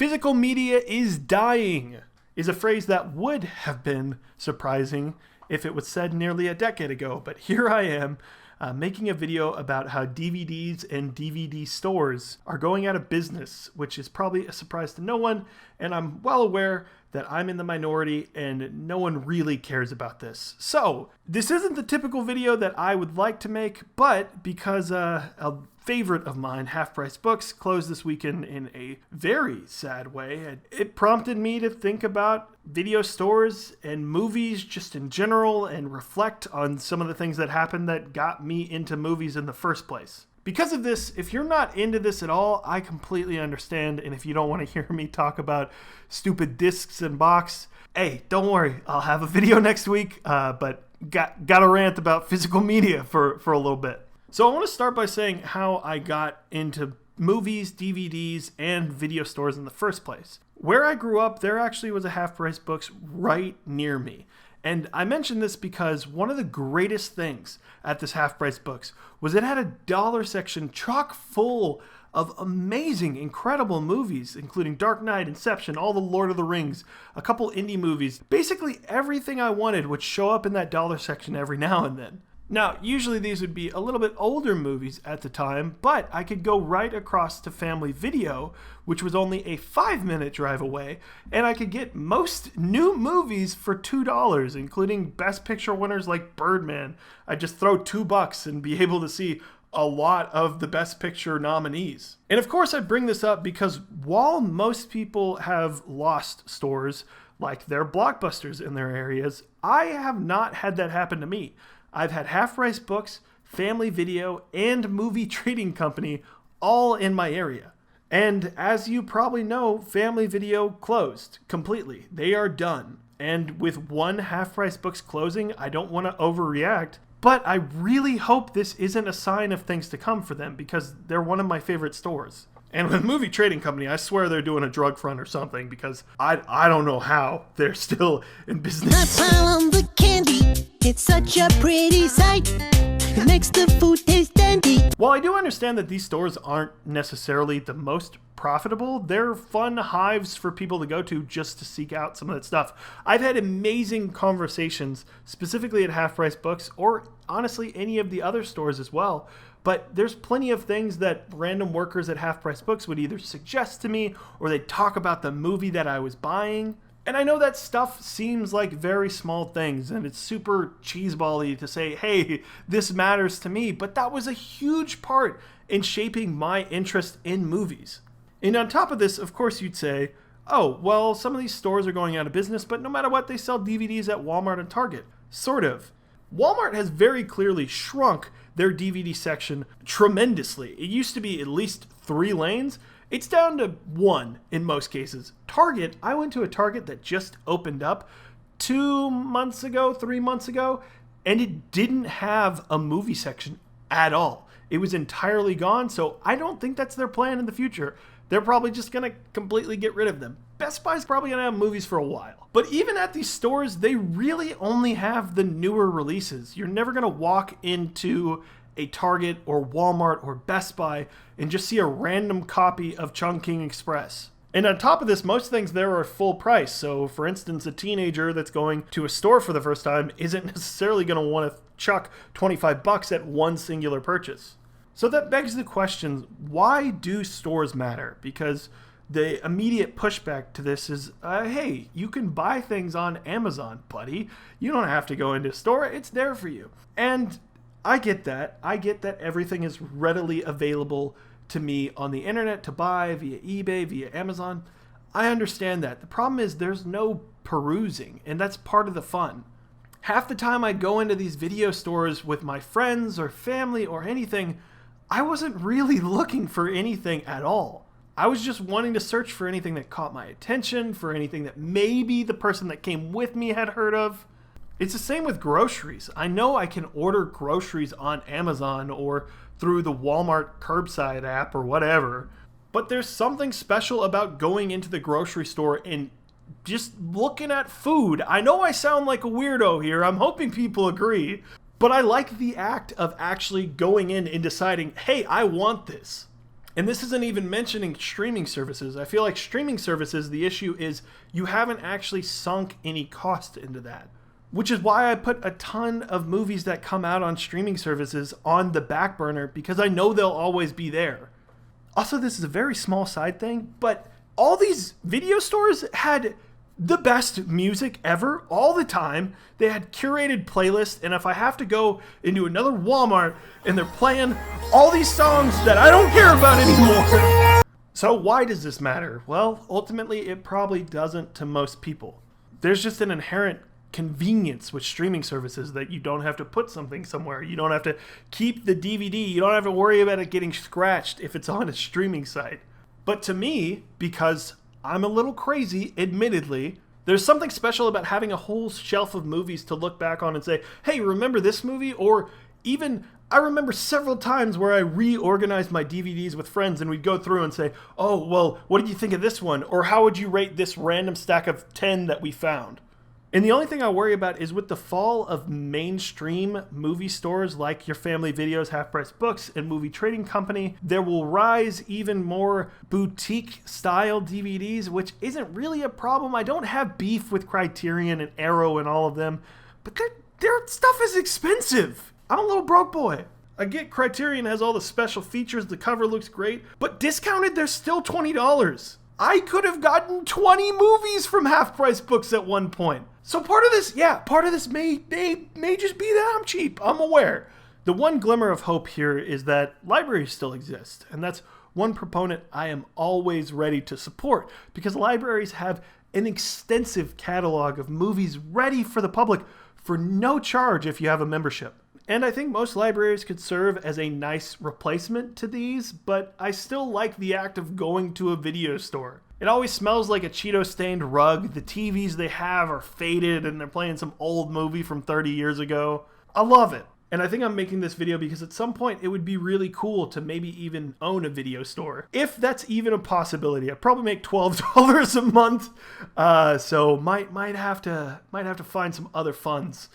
Physical media is dying is a phrase that would have been surprising if it was said nearly a decade ago. But here I am making a video about how DVDs and DVD stores are going out of business, which is probably a surprise to no one. And I'm well aware that I'm in the minority and no one really cares about this. So this isn't the typical video that I would like to make, but because a favorite of mine, Half Price Books, closed this weekend in a very sad way, it prompted me to think about video stores and movies just in general and reflect on some of the things that happened that got me into movies in the first place. Because of this, if you're not into this at all, I completely understand. And if you don't want to hear me talk about stupid discs and box, hey, don't worry. I'll have a video next week, but got a rant about physical media for a little bit. So I want to start by saying how I got into movies, DVDs, and video stores in the first place. Where I grew up, there actually was a Half Price Books right near me. And I mention this because one of the greatest things at this Half Price Books was it had a dollar section chock full of amazing, incredible movies, including Dark Knight, Inception, all the Lord of the Rings, a couple indie movies. Basically everything I wanted would show up in that dollar section every now and then. Now, usually these would be a little bit older movies at the time, but I could go right across to Family Video, which was only a 5-minute drive away, and I could get most new movies for $2, including Best Picture winners like Birdman. I'd just throw $2 and be able to see a lot of the Best Picture nominees. And of course I bring this up because while most people have lost stores like their Blockbusters in their areas, I have not had that happen to me. I've had Half Price Books, Family Video, and Movie Trading Company all in my area. And as you probably know, Family Video closed completely. They are done. And with one Half Price Books closing, I don't want to overreact, but I really hope this isn't a sign of things to come for them because they're one of my favorite stores. And with Movie Trading Company, I swear they're doing a drug front or something because I don't know how they're still in business. I pile on the candy. It's such a pretty sight. It makes the food taste dandy. While I do understand that these stores aren't necessarily the most profitable, they're fun hives for people to go to just to seek out some of that stuff. I've had amazing conversations, specifically at Half Price Books, or honestly any of the other stores as well. But there's plenty of things that random workers at Half Price Books would either suggest to me or they'd talk about the movie that I was buying. And I know that stuff seems like very small things and it's super cheeseball-y to say, hey, this matters to me. But that was a huge part in shaping my interest in movies. And on top of this, of course, you'd say, oh, well, some of these stores are going out of business, but no matter what, they sell DVDs at Walmart and Target. Sort of. Walmart has very clearly shrunk their DVD section tremendously. It used to be at least 3 lanes. It's down to 1 in most cases. Target, I went to a Target that just opened up 2 months ago, 3 months ago, and it didn't have a movie section at all. It was entirely gone, so I don't think that's their plan in the future. They're probably just going to completely get rid of them. Best Buy's probably going to have movies for a while. But even at these stores, they really only have the newer releases. You're never going to walk into a Target or Walmart or Best Buy and just see a random copy of Chungking Express. And on top of this, most things there are full price. So for instance, a teenager that's going to a store for the first time isn't necessarily going to want to chuck $25 at one singular purchase. So that begs the question, why do stores matter? Because the immediate pushback to this is, hey, you can buy things on Amazon, buddy. You don't have to go into a store. It's there for you. And I get that. I get that everything is readily available to me on the internet to buy via eBay, via Amazon. I understand that. The problem is there's no perusing, and that's part of the fun. Half the time I go into these video stores with my friends or family or anything, I wasn't really looking for anything at all. I was just wanting to search for anything that caught my attention, for anything that maybe the person that came with me had heard of. It's the same with groceries. I know I can order groceries on Amazon or through the Walmart curbside app or whatever, but there's something special about going into the grocery store and just looking at food. I know I sound like a weirdo here. I'm hoping people agree, but I like the act of actually going in and deciding, hey, I want this. And this isn't even mentioning streaming services. I feel like streaming services, the issue is you haven't actually sunk any cost into that. Which is why I put a ton of movies that come out on streaming services on the back burner, because I know they'll always be there. Also, this is a very small side thing, but all these video stores had the best music ever, all the time. They had curated playlists, and if I have to go into another Walmart and they're playing all these songs that I don't care about anymore. So why does this matter? Well, ultimately, it probably doesn't to most people. There's just an inherent convenience with streaming services that you don't have to put something somewhere. You don't have to keep the DVD. You don't have to worry about it getting scratched if it's on a streaming site. But to me, because I'm a little crazy, admittedly, there's something special about having a whole shelf of movies to look back on and say, hey, remember this movie? Or even, I remember several times where I reorganized my DVDs with friends and we'd go through and say, oh, well, what did you think of this one? Or how would you rate this random stack of 10 that we found? And the only thing I worry about is with the fall of mainstream movie stores like Your Family Videos, Half Price Books, and Movie Trading Company, there will rise even more boutique-style DVDs, which isn't really a problem. I don't have beef with Criterion and Arrow and all of them, but their stuff is expensive. I'm a little broke boy. I get Criterion has all the special features, the cover looks great, but discounted, they're still $20. I could have gotten 20 movies from Half Price Books at one point. So part of this may just be that I'm cheap. I'm aware. The one glimmer of hope here is that libraries still exist, and that's one proponent I am always ready to support, because libraries have an extensive catalog of movies ready for the public for no charge if you have a membership. And I think most libraries could serve as a nice replacement to these, but I still like the act of going to a video store. It always smells like a Cheeto-stained rug. The TVs they have are faded and they're playing some old movie from 30 years ago. I love it. And I think I'm making this video because at some point it would be really cool to maybe even own a video store. If that's even a possibility. I'd probably make $12 a month. So might have to find some other funds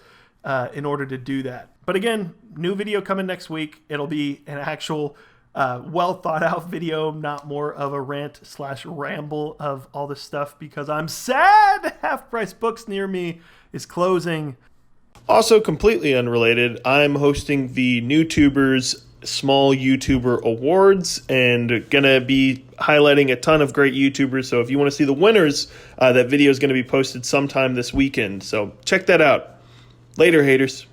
in order to do that. But again, new video coming next week. It'll be an actual well thought out video, not more of a rant/ramble of all this stuff, because I'm sad Half Price Books near me is closing. Also completely unrelated, I'm hosting the NewTubers Small YouTuber Awards and gonna be highlighting a ton of great YouTubers. So if you want to see the winners, that video is going to be posted sometime this weekend. So check that out. Later, haters.